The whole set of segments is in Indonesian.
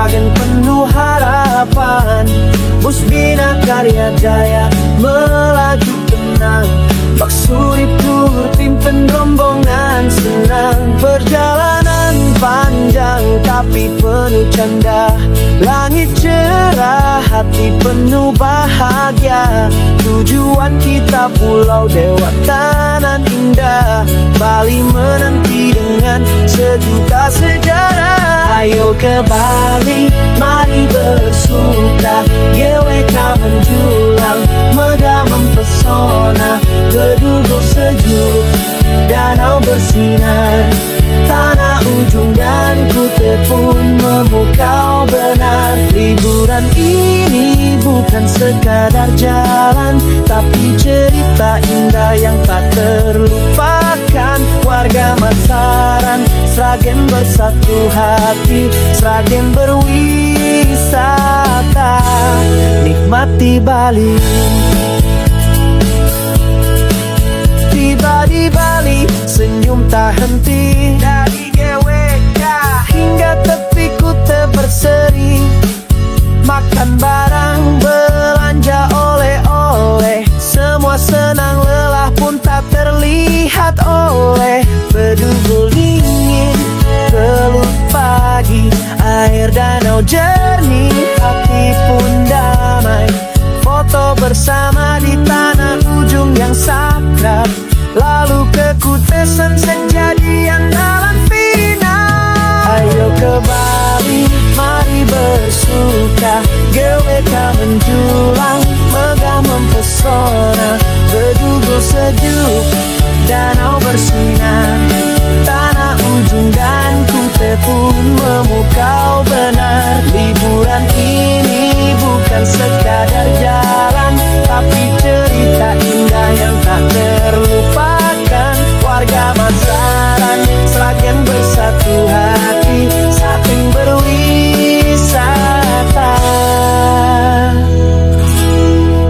Sragen penuh harapan, bus Bina Karya Jaya melaju tenang. Bak Surip turut pimpin rombongan senang. Perjalanan panjang tapi penuh canda, langit cerah, hati penuh bahagia. Tujuan kita Pulau Dewata indah, Bali menanti dengan sejuta sejarah. Ayo ke Bali, mari bersuka, GWK menjulang, megah mempesona. Gedung sejuk, danau bersinar, tanah ujung dan Kuta pun memukau benar. Liburan ini bukan sekadar jalan, tapi cerita indah yang tak terlupakan. Warga Masaran, Sragen bersatu hati, Sragen berwisata, nikmati Bali. Tiba di Bali, senyum tak henti. Dari GWK hingga tepi Kuta berseri, makan barang, belanja oleh-oleh. Semua senang, lelah pun tak terlihat oleh bedugul dingin, teluh pagi, air danau jernih, hati pun damai. Foto bersama di tanah ujung yang sakral, lalu ke Kuta sunset jadian dalam Vina. Ayo ke Bali, mari bersuka, GWK menjulang, megah mempesona. Bedugul sejuk, danau bersinar, tanah ujung dan Kuta pun memukau benar. Liburan ini bukan sekadar jalan, tapi cerita indah yang tak terlupakan. Warga Masaran, Sragen bersatu hati, saling berwisata,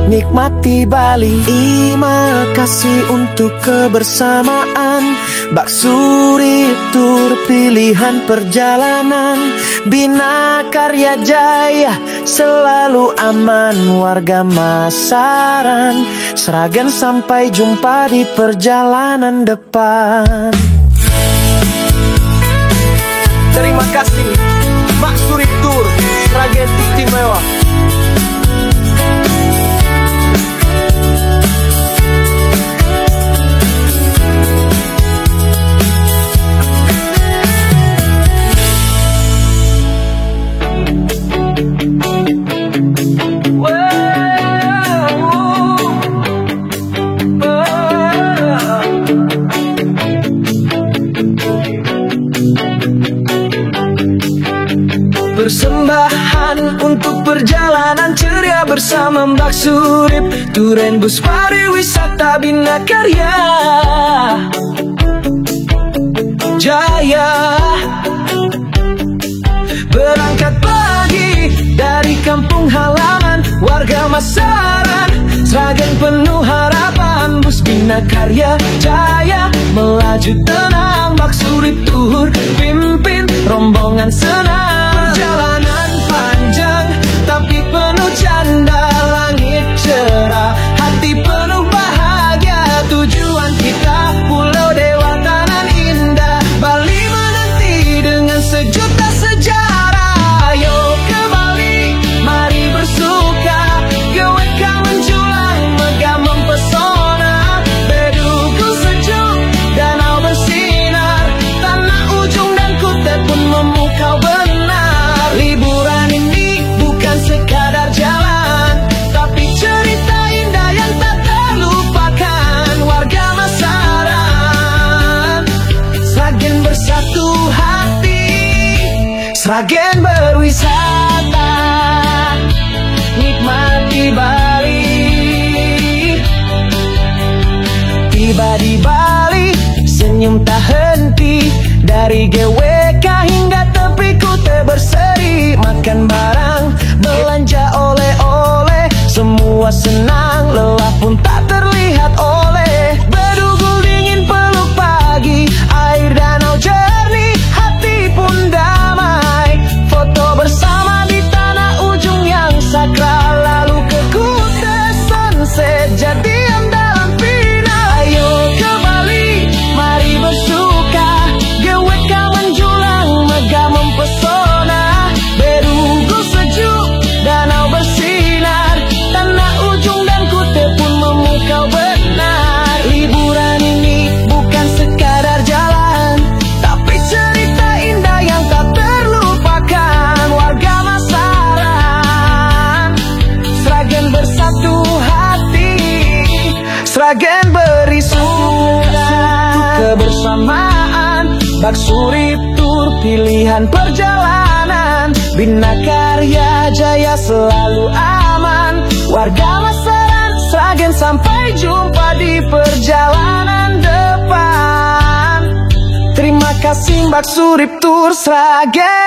nikmati Bali. Terima kasih untuk kebersamaan. Bak Surip tur pilihan perjalanan. Bina Karya Jaya selalu aman. Warga Masaran, Sragen sampai jumpa di perjalanan depan. Terima kasih Bak Surip tur, Sragen istimewa. Persembahan untuk perjalanan ceria bersama Bak Surip, Turen bus pariwisata Bina Karya Jaya. Berangkat pagi dari kampung halaman, warga Masaran, Sragen penuh harapan. Bus Bina Karya Jaya melaju tenang. Bak Surip tur pimpin rombongan senang. Perjalanan panjang tapi penuh canda, langit cerah, hati penuh bahagia. Tujuan kita Pulau Dewata nan indah, Bali menanti dengan sejuta sejarah. Ayo ke Bali, mari bersuka, GWK menjulang, megah mempesona. Bedugul sejuk, danau bersinar, tanah ujung dan Kuta pun memukau benar. Liburan ini bukan sekadar jalan, tapi cerita indah yang tak terlupakan. Warga Masaran, Sragen bersatu hati, Sragen berwisata, nikmati Bali. Tiba di Bali, senyum tak henti. Dari GWK hingga tepi Kuta berseri, makan barang, belanja oleh-oleh. Semua senang, lelah pun tak terlihat oleh bedugul dingin, peluk pagi, air danau jernih, hati pun damai. Foto bersama Sragen beri surat kebersamaan. Bak Surip Tour pilihan perjalanan. Bina Karya Jaya selalu aman. Warga Maseran Sragen sampai jumpa di perjalanan depan. Terima kasih Bak Surip Tour Sragen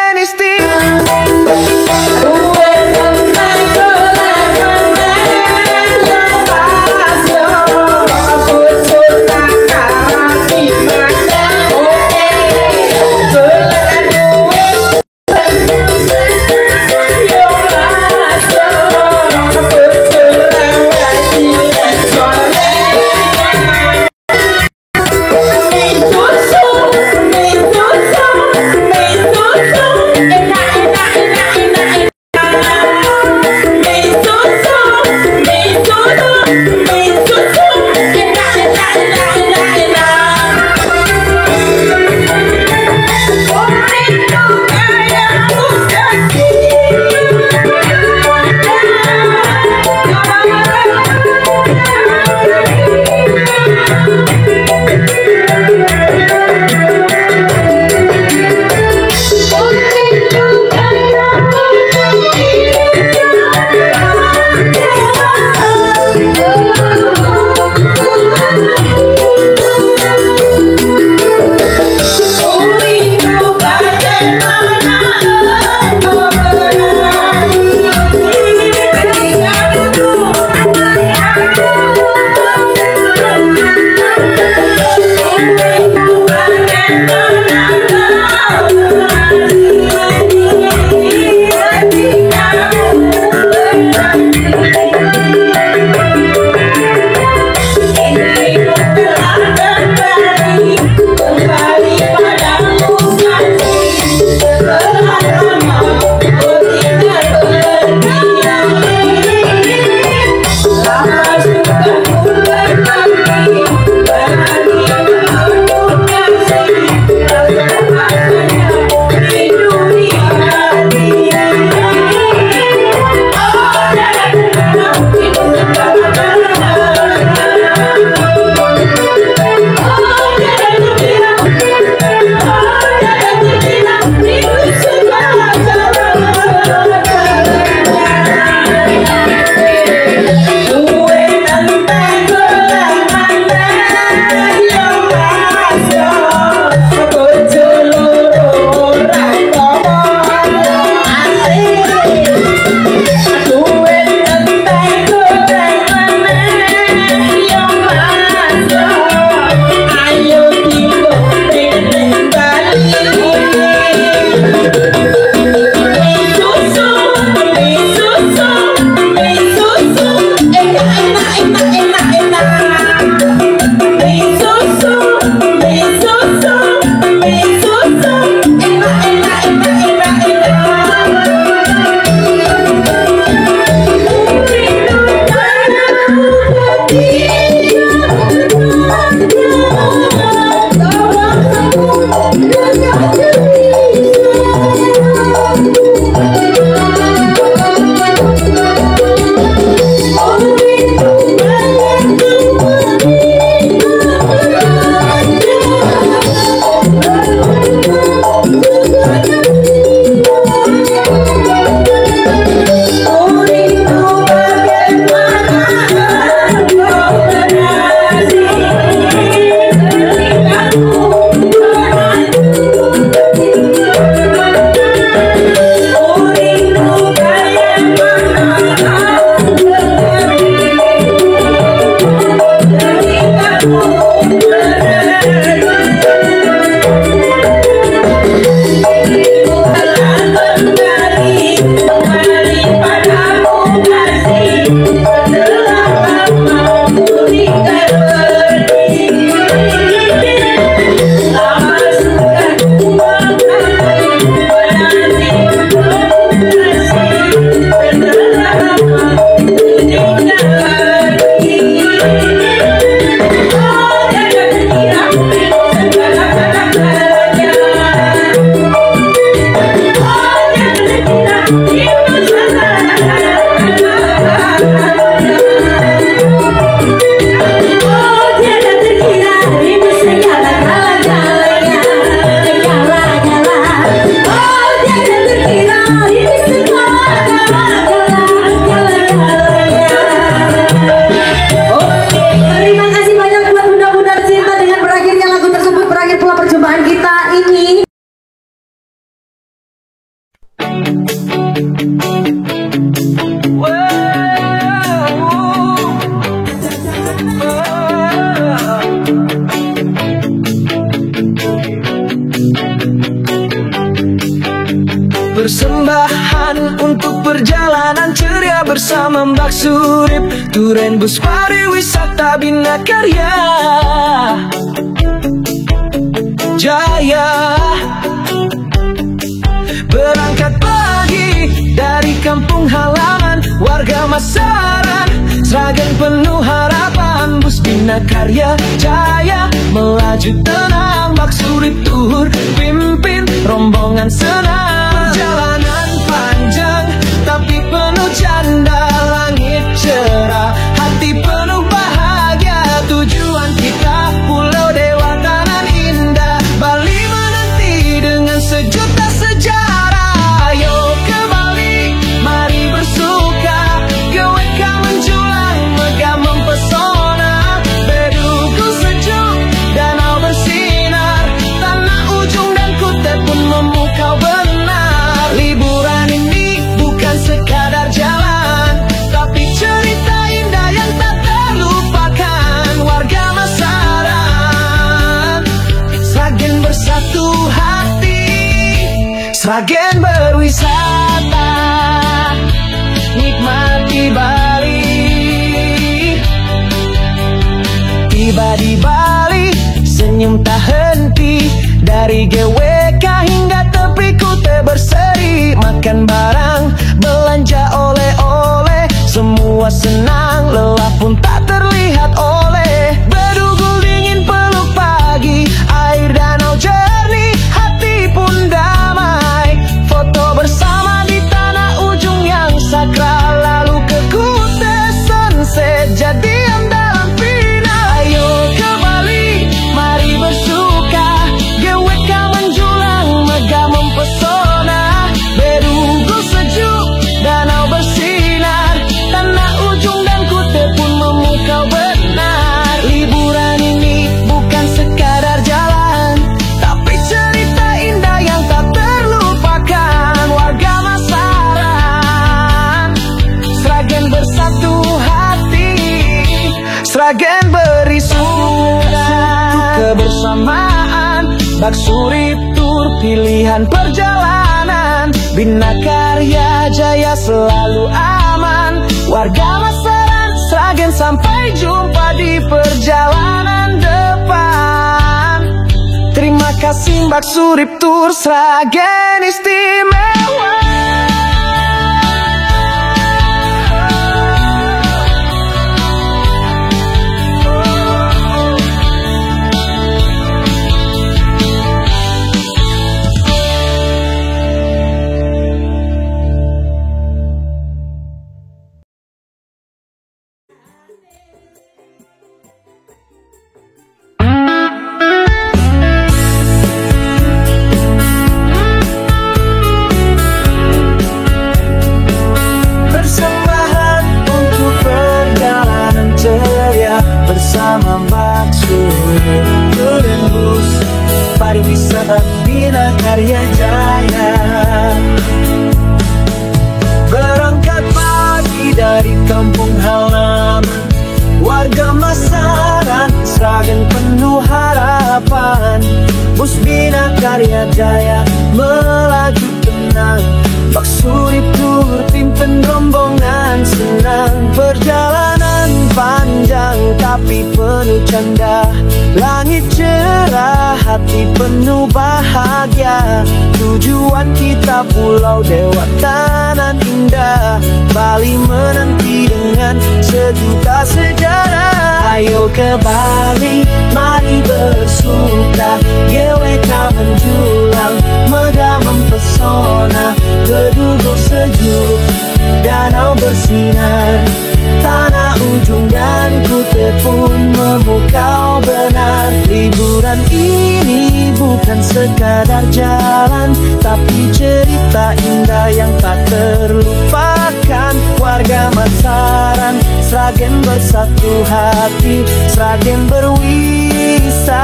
Persembahan untuk perjalanan ceria bersama Mbak Surip, Duren Bus Pariwisata Bina Karya Jaya. Berangkat pagi dari kampung halaman warga Masaran, Sragen penuh harapan, bus Bina Karya Jaya melaju tenang. Mbak Surip Tour pimpin rombongan senang. Perjalanan panjang tapi penuh canda, langit cerah, hati penuh bahagia. Tujuan kita Pulau Dewata indah, Bali menanti dengan sejuta sejarah. Ayo ke Bali, mari bersuka, GWK menjulang, megah mempesona. Bedugul sejuk, danau bersinar, tanah ujung dan Kuta pun memukau benar. Liburan ini bukan sekadar jalan, tapi cerita indah yang tak terlupakan. Warga Masaran, Sragen bersatu hati, Sragen berwisata, nikmati Bali. Tiba di Bali, senyum tak henti, dari GWK hingga tepi Kuta berseri. Makan barang, belanja oleh-oleh, semua senang, lelah pun tak terlihat oleh. Bedugul dingin peluk pagi, air danau jernih, hati pun damai. Foto bersama di tanah ujung yang sakral, lalu ke Kuta sunset, jadian dalam pina. Ayo ke Bali, mari bersuka, GWK menjulang, megah mempesona. Bedugul sejuk, danau bersinar, tanah ujung dan Kuta pun memukau benar. Liburan ini bukan sekadar jalan, tapi cerita indah yang tak terlupakan. Warga Masaran, Sragen bersatu hati, Sragen beri suka. Kebersamaan Mbak Surip Tour, pilihan perjalanan. Bina Karya Jaya selalu aman. Warga Masaran, Sragen sampai jumpa di perjalanan depan. Terima kasih Mbak Surip Tour, Sragen istimewa. Persembahan untuk perjalanan ceria bersama Mbak Surip, Duren Bus Pariwisata Bina Karya Jaya. Berangkat pagi dari kampung halaman warga Masaran, Sragen penuh harapan, bus Bina Karya Jaya melaju tenang. Mbak Surip Tour pimpin rombongan senang. Perjalanan panjang tapi penuh canda, langit cerah, hati penuh bahagia. Tujuan kita Pulau Dewata nan indah, Bali menanti dengan sejuta sejarah. Ayo ke Bali, mari bersuka, GWK menjulang, megah mempesona. Bedugul sejuk, danau bersinar, tanah ujung dan Kuta pun memukau benar. Liburan ini bukan sekadar jalan, tapi cerita indah yang tak terlupakan. Warga Masaran, Sragen bersatu hati, Sragen berwisata,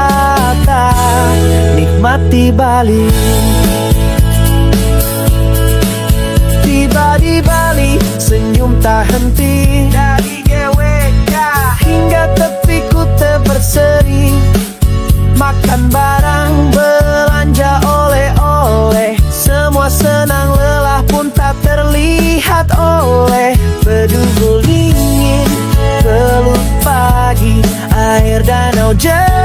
nikmati Bali. Tiba di Bali, senyum tak henti, dari GWK hingga tepi air danau jernih.